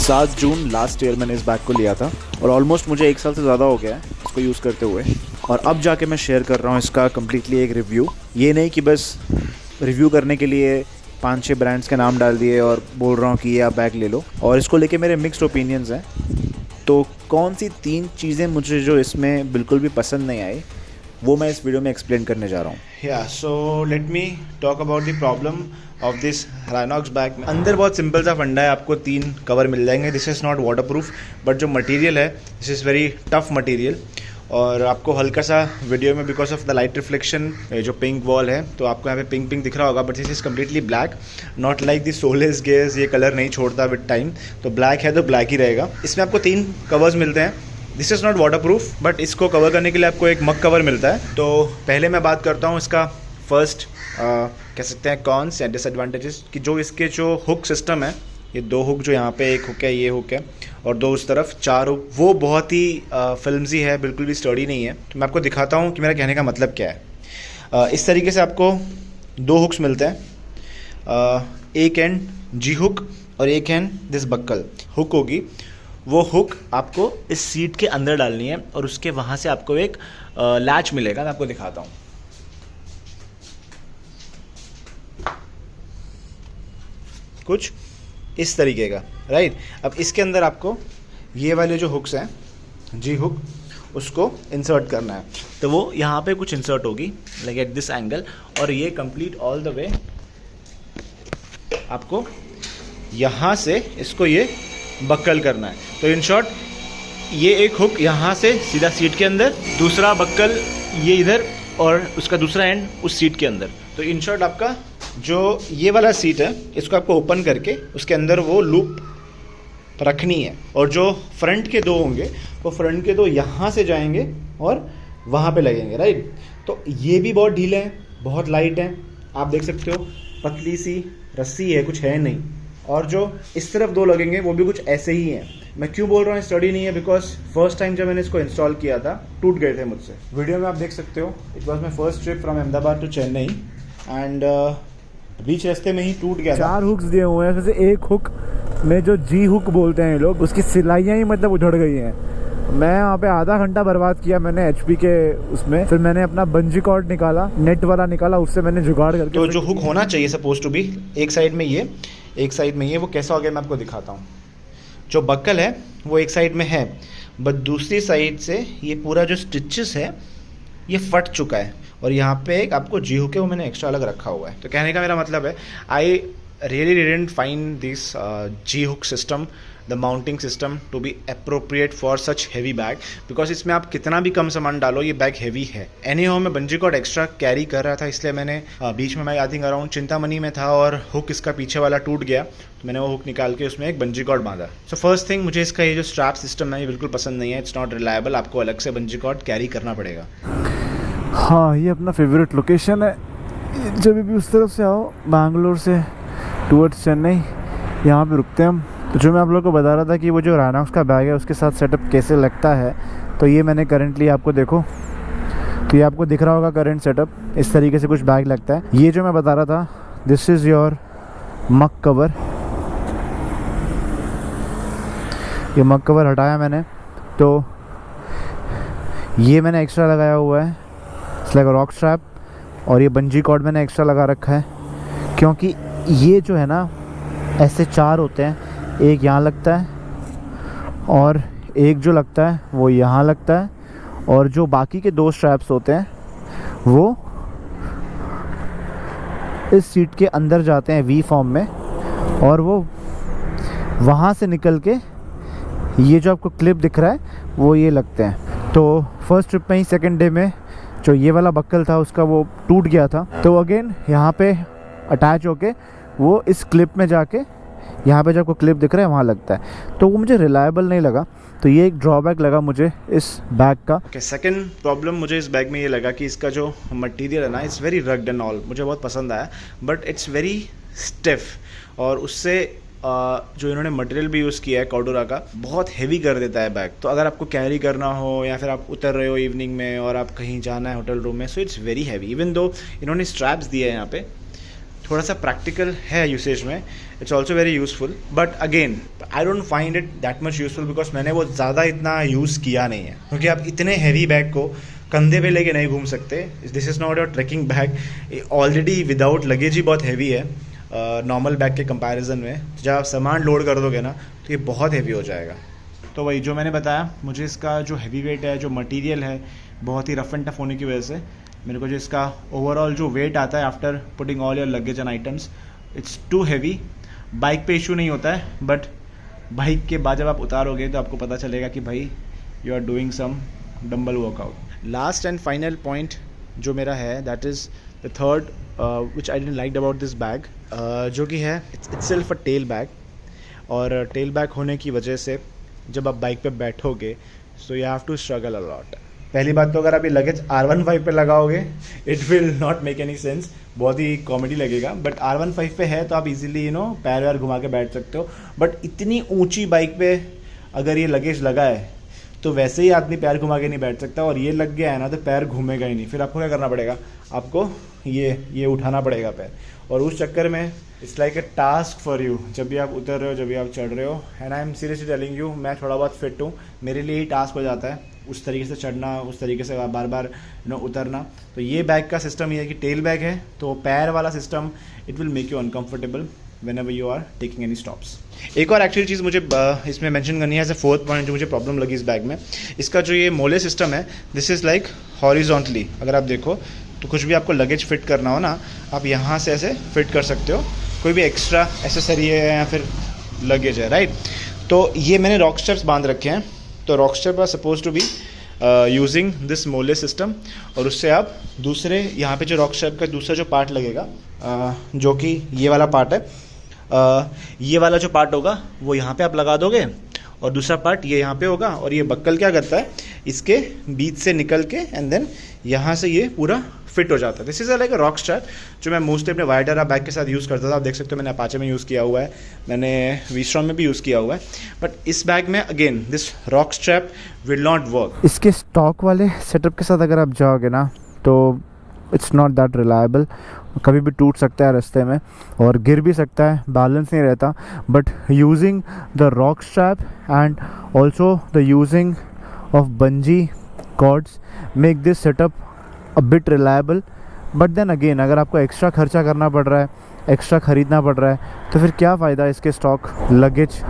7 जून last year मैंने इस bag को लिया था और ऑलमोस्ट मुझे 1 साल से ज़्यादा हो गया है इसको यूज़ करते हुए। और अब जाके मैं शेयर कर रहा हूँ इसका कम्प्लीटली एक रिव्यू। ये नहीं कि बस रिव्यू करने के लिए 5-6 ब्रांड्स के नाम डाल दिए और बोल रहा हूँ कि ये आप बैग ले लो। और इसको लेके मेरे मिक्स्ड ओपिनियंस हैं। तो कौन सी 3 चीज़ें मुझे जो इसमें बिल्कुल भी पसंद नहीं आई वो मैं इस वीडियो में एक्सप्लेन करने जा रहा हूँ। So let me talk about the problem of this Rhinox bag. अंदर बहुत सिंपल सा फंडा है, आपको 3 कवर मिल जाएंगे। This is not water proof, but जो मटेरियल है this is very tough material. और आपको हल्का सा वीडियो में because of the light reflection जो पिंक वॉल है तो आपको यहाँ पे पिंक पिंक दिख रहा होगा, but this is completely black, not like the solace gears. ये कलर नहीं छोड़ता विद टाइम, तो ब्लैक है तो ब्लैक ही रहेगा। इसमें आपको 3 कवर्स मिलते हैं। This is not water proof, but इसको कवर करने के लिए आपको एक मग कवर मिलता है। तो पहले मैं बात करता हूँ इसका फर्स्ट कह सकते हैं कॉन्स या डिसएडवांटेजेस, कि जो इसके जो हुक सिस्टम है, ये 2 हुक जो यहाँ पे एक हुक है, ये हुक है, और 2 उस तरफ 4 हुक, वो बहुत ही फिल्मजी है, बिल्कुल भी स्टडी नहीं है। तो मैं आपको दिखाता हूँ कि मेरा कहने का मतलब क्या है। इस तरीके से आपको 2 हुक्स मिलते हैं, एक एंड जी हुक और एक एंड दिस बक्कल हुक होगी। वो हुक आपको इस सीट के अंदर डालनी है और उसके वहाँ से आपको एक लैच मिलेगा। मैं आपको दिखाता हूँ। कुछ इस तरीके का, राइट। अब इसके अंदर आपको ये वाले जो हुक्स हैं, जी हुक, उसको इंसर्ट करना है। तो वो यहाँ पे कुछ इंसर्ट होगी लाइक एट दिस एंगल, और ये कंप्लीट ऑल द वे आपको यहाँ से इसको ये बक्कल करना है। तो इन शॉर्ट ये एक हुक यहाँ से सीधा सीट के अंदर, दूसरा बक्कल ये इधर, और उसका दूसरा एंड उस सीट के अंदर। तो इन शॉर्ट आपका जो ये वाला सीट है इसको आपको ओपन करके उसके अंदर वो लूप रखनी है, और जो फ्रंट के 2 होंगे वो फ्रंट के 2 यहाँ से जाएंगे और वहाँ पे लगेंगे, राइट। तो ये भी बहुत ढीले हैं, बहुत लाइट हैं, आप देख सकते हो, पतली सी रस्सी है, कुछ है नहीं। और जो इस तरफ 2 लगेंगे वो भी कुछ ऐसे ही हैं। मैं क्यों बोल रहा हूँ स्टडी नहीं है, बिकॉज फर्स्ट टाइम जब मैंने इसको इंस्टॉल किया था टूट गए थे मुझसे। वीडियो में आप देख सकते हो, it was my first trip from Ahmedabad to Chennai, and बीच रास्ते में ही टूट गया। 4 हुक्स दिए हुए हैं, जैसे एक हुक में जो जी हुक बोलते हैं लोग, उसकी सिलाइयाँ ही मतलब उधड़ गई हैं। मैं यहाँ पे आधा घंटा बर्बाद किया मैंने HP के उसमें। फिर मैंने अपना बंजी कॉर्ड निकाला, नेट वाला निकाला, उससे मैंने जुगाड़ करके। तो जो हुक होना चाहिए सपोज टू बी एक साइड में ये, एक साइड में ये, वो कैसा हो गया मैं आपको दिखाता हूँ। जो बक्कल है वो एक साइड में है, बट दूसरी साइड से ये पूरा जो स्टिचेस है ये फट चुका है, और यहाँ पे एक आपको जी हुक है वो मैंने एक्स्ट्रा अलग रखा हुआ है। तो कहने का मेरा मतलब है, I really didn't find this G hook system, the mounting system to be appropriate for such heavy bag, because इसमें आप कितना भी कम सामान डालो ये बैग हैवी है। एनी हाउ मैं बंजी कॉर्ड एक्स्ट्रा कैरी कर रहा था, इसलिए मैंने बीच में, मैं आई थिंक अराउंड चिंतामणि में था, और हुक इसका पीछे वाला टूट गया, तो मैंने वो हुक निकाल के उसमें एक बंजी कॉर्ड बांधा। सो फर्स्ट थिंग, मुझे इसका ये जो स्ट्रैप सिस्टम है ये बिल्कुल पसंद नहीं है। इट्स नॉट रिलायबल, आपको अलग से बंजी कॉर्ड कैरी करना पड़ेगा। हाँ, ये अपना फेवरेट लोकेशन है। जब भी उस तरफ से आओ, बैंगलोर से टूवर्ड्स चेन्नई, यहाँ पे रुकते हैं हम। तो जो मैं आप लोगों को बता रहा था कि वो जो राइनॉक्स का बैग है उसके साथ सेटअप कैसे लगता है, तो ये मैंने करंटली आपको देखो, तो ये आपको दिख रहा होगा करंट सेटअप, इस तरीके से कुछ बैग लगता है। ये जो मैं बता रहा था, this is your mug cover. ये मग कवर हटाया मैंने, तो ये मैंने एक्स्ट्रा लगाया हुआ है, it's like a rock strap. और ये बंजी कॉर्ड मैंने एक्स्ट्रा लगा रखा है, क्योंकि ये जो है ना ऐसे 4 होते हैं, एक यहाँ लगता है और एक जो लगता है वो यहाँ लगता है, और जो बाकी के 2 स्ट्रैप्स होते हैं वो इस सीट के अंदर जाते हैं वी फॉर्म में, और वो वहाँ से निकल के ये जो आपको क्लिप दिख रहा है वो ये लगते हैं। तो फर्स्ट ट्रिप में ही, सेकंड डे में, जो ये वाला बक्कल था उसका वो टूट गया था, तो अगेन यहाँ पे अटैच होके वो इस क्लिप में जाके यहाँ पे जो आपको क्लिप दिख रहा है वहाँ लगता है। तो वो मुझे रिलायबल नहीं लगा, तो ये एक ड्रॉबैक लगा मुझे इस बैग का। सेकंड प्रॉब्लम मुझे इस बैग में ये लगा कि इसका जो मटेरियल है ना, it's very rugged and all, मुझे बहुत पसंद आया, बट इट्स वेरी स्टिफ, और उससे जो इन्होंने मटेरियल भी यूज़ किया है कॉर्डोरा का, बहुत हैवी कर देता है बैग। तो अगर आपको कैरी करना हो या फिर आप उतर रहे हो इवनिंग में और आप कहीं जाना है होटल रूम में, so it's very heavy. Even though इन्होंने स्ट्रैप्स दिए हैं यहाँ पे, थोड़ा सा प्रैक्टिकल है यूसेज में, it's also very useful, but again I don't find it that much useful because मैंने वो ज़्यादा इतना यूज़ किया नहीं है, क्योंकि आप इतने हैवी बैग को कंधे पे लेके नहीं घूम सकते. This is not your trekking bag. Already without luggage ही बहुत हैवी है नॉर्मल बैग के कंपैरिजन में. जब आप सामान लोड कर दोगे ना तो ये बहुत हैवी हो जाएगा. तो वही जो मैंने बताया, मुझे इसका जो हैवी वेट है, जो मटेरियल है, बहुत ही रफ एंड टफ होने की वजह से मेरे को जो इसका ओवरऑल जो वेट आता है after putting all your luggage and items, it's too heavy. Bike पे इशू नहीं होता है, बट बाइक के बाद जब आप उतारोगे तो आपको पता चलेगा कि भाई you are doing some dumbbell workout. Last and final point जो मेरा है, that is the third which I didn't like about this bag, जो कि है इट्सेल्फ अ टेल बैग. और टेल बैग होने की वजह से जब आप बाइक पे बैठोगे so you have to struggle a lot. पहली बात तो अगर आप ये लगेज R15 पे लगाओगे it will not make any sense, बहुत ही कॉमेडी लगेगा. बट R15 पे है तो आप इजीली पैर वैर घुमा के बैठ सकते हो. बट इतनी ऊंची बाइक पे अगर ये लगेज लगा है तो वैसे ही आदमी पैर घुमा के नहीं बैठ सकता, और ये लग गया है ना तो पैर घूमेगा ही नहीं. फिर आपको क्या करना पड़ेगा, आपको ये उठाना पड़ेगा पैर, और उस चक्कर में it's like a task for you. जब भी आप उतर रहे हो, जब भी आप चढ़ रहे हो, and I am seriously telling you, मैं थोड़ा बहुत फिट हूँ, मेरे लिए ही टास्क हो जाता है उस तरीके से चढ़ना, उस तरीके से बार बार उतरना. तो ये बैग का सिस्टम ये है कि टेल बैग है तो पैर वाला system it will make you uncomfortable whenever you are taking any stops. एक और एक्चुअली चीज़ मुझे इसमें मेंशन करनी है एज ए फोर्थ पॉइंट जो मुझे प्रॉब्लम लगी इस बैग में, इसका जो ये मोले सिस्टम है, दिस इज़ लाइक हॉरिजॉन्टली. अगर आप देखो तो कुछ भी आपको लगेज फिट करना हो ना, आप यहाँ से ऐसे फिट कर सकते हो. कोई भी एक्स्ट्रा एसेसरी है या फिर लगेज है, राइट. तो ये मैंने रॉक स्ट्रैप्स बांध रखे हैं. तो rock strap are supposed to be using this MOLLE system, और उससे आप दूसरे यहाँ पे जो रॉक स्ट्रैप का दूसरा जो पार्ट लगेगा, जो कि ये वाला पार्ट है, ये वाला जो पार्ट होगा वो यहाँ पे आप लगा दोगे, और दूसरा पार्ट ये यहाँ पे होगा. और ये बक्कल क्या करता है, इसके बीच से निकल के एंड देन यहाँ से ये पूरा फिट हो जाता है. This is like a rock strap जो मैं मोस्टली अपने वाइडरा बैग के साथ यूज़ करता था. आप देख सकते हो मैंने अपाचे में यूज़ किया हुआ है, मैंने वी-स्ट्रॉम में भी यूज़ किया हुआ है. बट इस बैग में again this rock strap will not work. इसके स्टॉक वाले सेटअप के साथ अगर आप जाओगे ना तो इट्स नॉट दैट रिलायबल. कभी भी टूट सकता है रास्ते में और गिर भी सकता है, बैलेंस नहीं रहता. But using the rock strap and also the using of bungee cords make this setup a bit reliable. But then again अगर आपको एक्स्ट्रा खर्चा करना पड़ रहा है, एक्स्ट्रा ख़रीदना पड़ रहा है, तो फिर क्या फ़ायदा इसके स्टॉक लगेज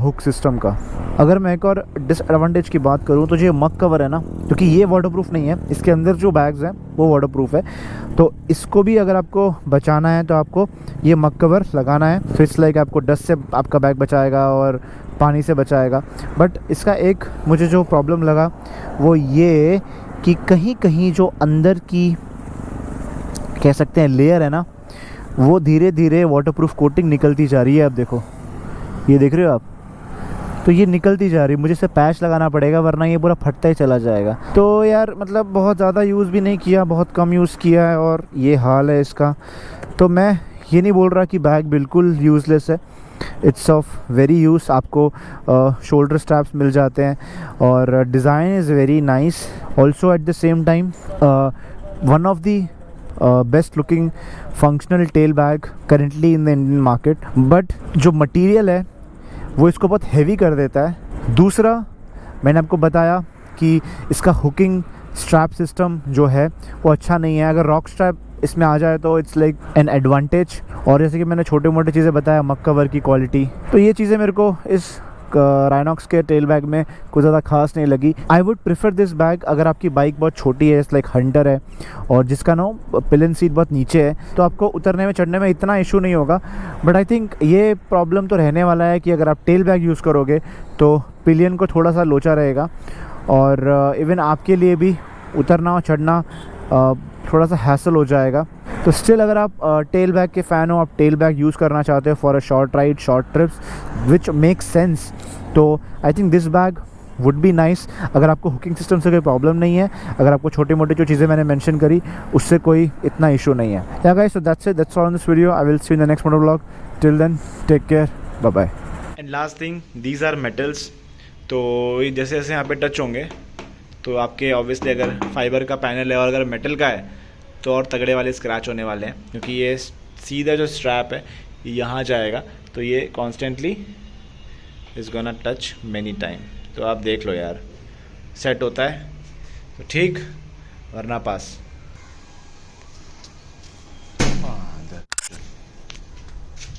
हुक सिस्टम का. अगर मैं एक और डिसएडवांटेज की बात करूं तो जो मग कवर है ना, क्योंकि ये वाटरप्रूफ नहीं है, इसके अंदर जो बैग्स हैं वो वाटरप्रूफ है, तो इसको भी अगर आपको बचाना है तो आपको ये मग कवर लगाना है. तो इट्स लाइक आपको डस्ट से आपका बैग बचाएगा और पानी से बचाएगा. बट इसका एक मुझे जो प्रॉब्लम लगा वो ये कि कहीं कहीं जो अंदर की कह सकते हैं लेयर है ना, वो धीरे धीरे वाटरप्रूफ कोटिंग निकलती जा रही है. अब देखो, ये देख रहे हो आप, तो ये निकलती जा रही है. मुझे इसे पैच लगाना पड़ेगा वरना ये पूरा फटता ही चला जाएगा. तो यार मतलब बहुत ज़्यादा यूज़ भी नहीं किया, बहुत कम यूज़ किया है और ये हाल है इसका. तो मैं ये नहीं बोल रहा कि बैग बिल्कुल यूज़लेस है, इट्स ऑफ वेरी यूज़. आपको शोल्डर स्ट्रैप्स मिल जाते हैं और design is very nice. Also at the same time one of the best looking functional tell bag currently in the Indian market. But जो material है वो इसको बहुत हैवी कर देता है. दूसरा मैंने आपको बताया कि इसका हुकिंग स्ट्रैप सिस्टम जो है वो अच्छा नहीं है. अगर रॉक स्ट्रैप इसमें आ जाए तो इट्स लाइक एन एडवांटेज. और जैसे कि मैंने छोटे मोटे चीज़ें बताया, मग कवर की क्वालिटी, तो ये चीज़ें मेरे को इस राइनॉक्स के टेल बैग में कुछ ज़्यादा खास नहीं लगी. I would prefer this bag अगर आपकी बाइक बहुत छोटी है, लाइक हंटर है, और जिसका ना पिलियन सीट बहुत नीचे है, तो आपको उतरने में चढ़ने में इतना इशू नहीं होगा. बट आई थिंक ये प्रॉब्लम तो रहने वाला है कि अगर आप टेल बैग यूज़ करोगे तो पिलियन को थोड़ा सा लोचा रहेगा, और इवन आपके लिए भी उतरना और चढ़ना थोड़ा सा हैसल हो जाएगा. तो स्टिल अगर आप टेल बैग के फ़ैन हो, आप टेल बैग यूज़ करना चाहते हो for a short ride, short trips which makes sense, तो I think this bag would be nice. अगर आपको हुकिंग सिस्टम से कोई प्रॉब्लम नहीं है, अगर आपको छोटी मोटी जो चीज़ें मैंने मेंशन करी उससे कोई इतना इशू नहीं है. या guys, so that's it, that's all on this video. I will see in the next moto vlog. Till then take care, bye bye. And last thing, these are metals. तो जैसे जैसे यहाँ पे टच होंगे तो आपके ऑब्वियसली अगर fibre का पैनल है और अगर मेटल का है तो और तगड़े वाले स्क्रैच होने वाले हैं, क्योंकि ये सीधा जो स्ट्रैप है ये यहाँ जाएगा, तो ये constantly is gonna touch many time. तो आप देख लो यार, सेट होता है तो ठीक, वरना पास।